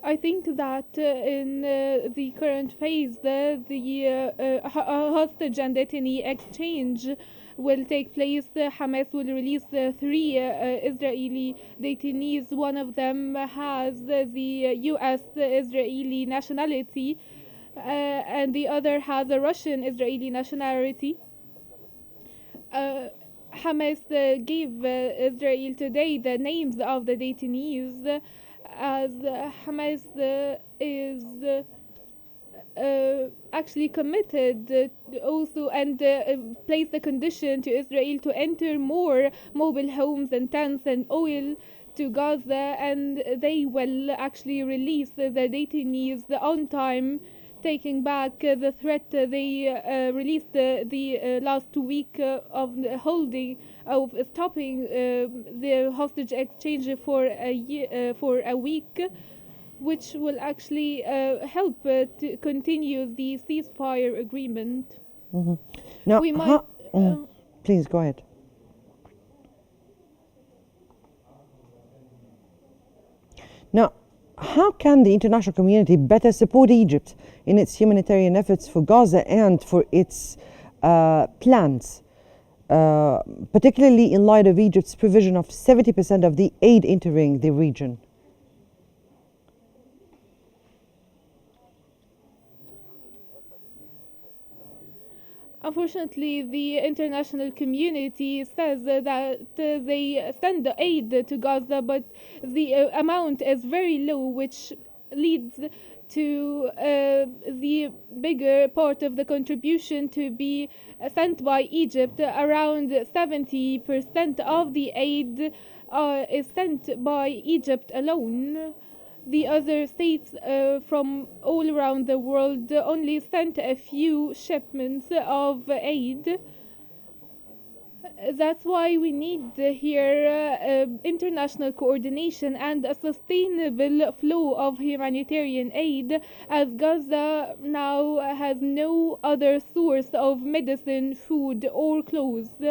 I think that in the current phase, the hostage and detainee exchange will take place. Hamas will release three Israeli detainees. One of them has the U.S. Israeli nationality, and the other has a Russian Israeli nationality. Uh, Hamas gave Israel today the names of the detainees, as Hamas is actually committed also and placed a condition to Israel to enter more mobile homes and tents and oil to Gaza, and they will actually release the detainees on time, taking back the threat they released the last week of holding of stopping the hostage exchange for for a week, which will actually help to continue the ceasefire agreement. Mhm. Now, We might. please go ahead. Now, how can the international community better support Egypt in its humanitarian efforts for Gaza and for its plans, particularly in light of Egypt's provision of 70% of the aid entering the region? Unfortunately, the international community says that they send the aid to Gaza, but the amount is very low, which leads to the bigger part of the contribution to be sent by Egypt. Around 70% of the aid is sent by Egypt alone. The other states from all around the world only sent a few shipments of aid. That's why we need here international coordination and a sustainable flow of humanitarian aid, as Gaza now has no other source of medicine, food, or clothes.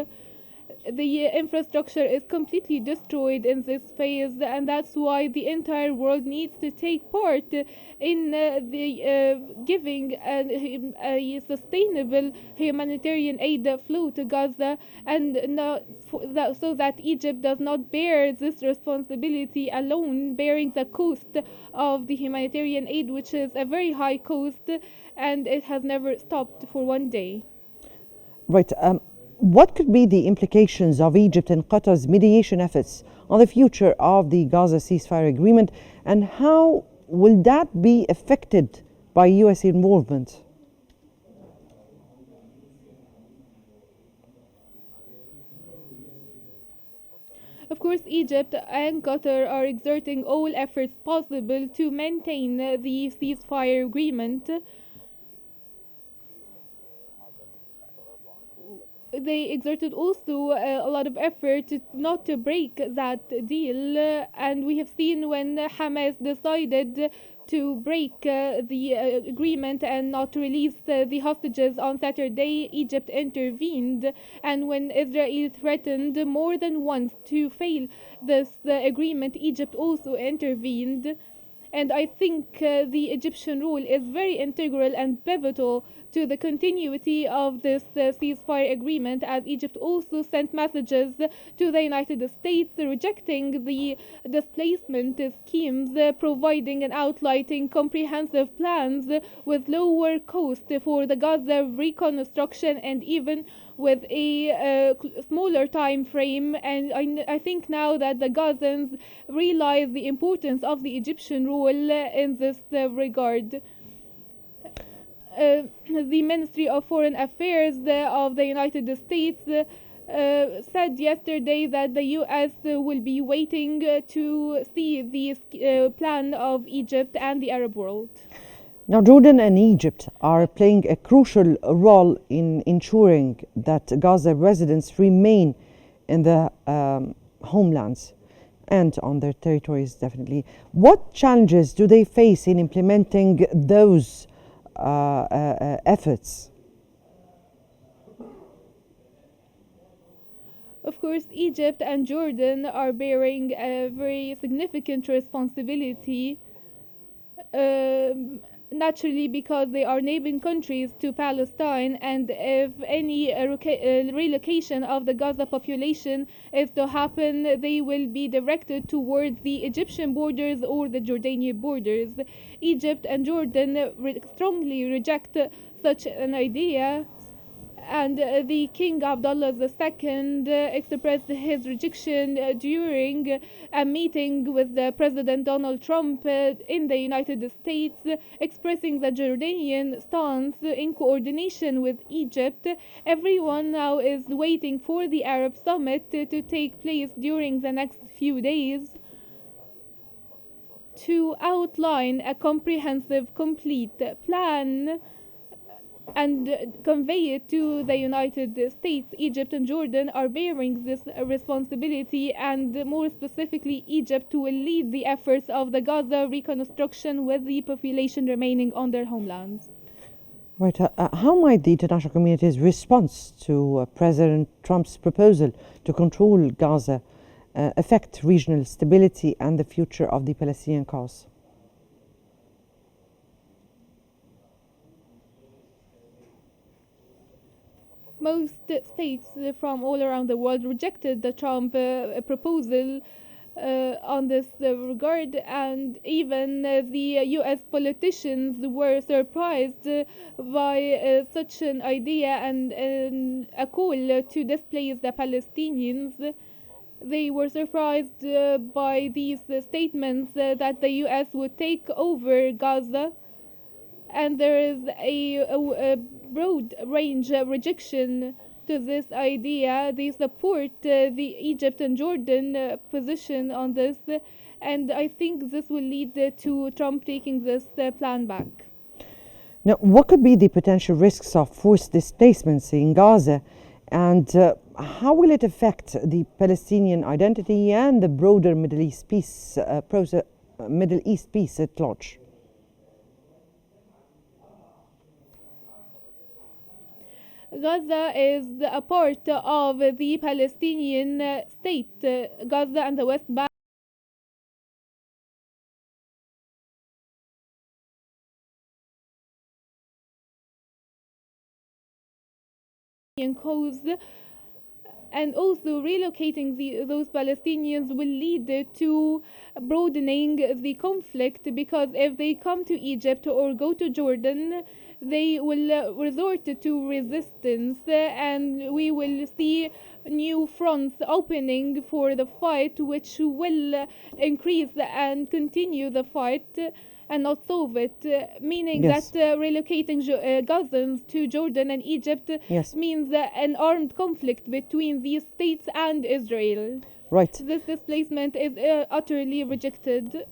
The infrastructure is completely destroyed in this phase, and that's why the entire world needs to take part in the giving a sustainable humanitarian aid flow to Gaza, and not so that Egypt does not bear this responsibility alone, bearing the cost of the humanitarian aid, which is a very high cost, and it has never stopped for one day. Right. What could be the implications of Egypt and Qatar's mediation efforts on the future of the Gaza ceasefire agreement, and how will that be affected by U.S. involvement? Of course, Egypt and Qatar are exerting all efforts possible to maintain the ceasefire agreement. They exerted also a lot of effort not to break that deal, and we have seen when Hamas decided to break the agreement and not release the hostages on Saturday, Egypt intervened, and when Israel threatened more than once to fail this the agreement, Egypt also intervened. And I think the Egyptian role is very integral and pivotal to the continuity of this ceasefire agreement, as Egypt also sent messages to the United States rejecting the displacement schemes, providing and outlining comprehensive plans with lower cost for the Gaza reconstruction, and even with a smaller time frame. And I think now that the Gazans realize the importance of the Egyptian role in this regard. The Ministry of Foreign Affairs of the United States said yesterday that the US will be waiting to see the plan of Egypt and the Arab world. Now, Jordan and Egypt are playing a crucial role in ensuring that Gaza residents remain in the homelands and on their territories, definitely. What challenges do they face in implementing those efforts? Of course, Egypt and Jordan are bearing a very significant responsibility naturally because they are neighboring countries to Palestine, and if any relocation of the Gaza population is to happen, they will be directed towards the Egyptian borders or the Jordanian borders. Egypt and Jordan strongly reject such an idea, and the King Abdullah II expressed his rejection during a meeting with President Donald Trump in the United States, expressing the Jordanian stance in coordination with Egypt. Everyone now is waiting for the Arab Summit to take place during the next few days to outline a comprehensive, complete plan and convey it to the United States. Egypt and Jordan are bearing this responsibility, and more specifically, Egypt will lead the efforts of the Gaza reconstruction with the population remaining on their homelands. Right. How might the international community's response to President Trump's proposal to control Gaza affect regional stability and the future of the Palestinian cause? Most states from all around the world rejected the Trump proposal on this regard, and even the US politicians were surprised by such an idea and a call to displace the Palestinians. They were surprised by these statements that the US would take over Gaza, and there is a broad range rejection to this idea. They support the Egypt and Jordan position on this, and I think this will lead to Trump taking this plan back. Now, what could be the potential risks of forced displacements in Gaza, and how will it affect the Palestinian identity and the broader Middle East peace at large? Gaza is a part of the Palestinian state. Gaza and the West Bank cause, and also relocating those Palestinians will lead to broadening the conflict, because if they come to Egypt or go to Jordan, they will resort to resistance, and we will see new fronts opening for the fight, which will increase and continue the fight and not solve it, meaning Yes. that relocating Gazans to Jordan and Egypt Yes. means an armed conflict between these states and Israel. Right. This displacement is utterly rejected.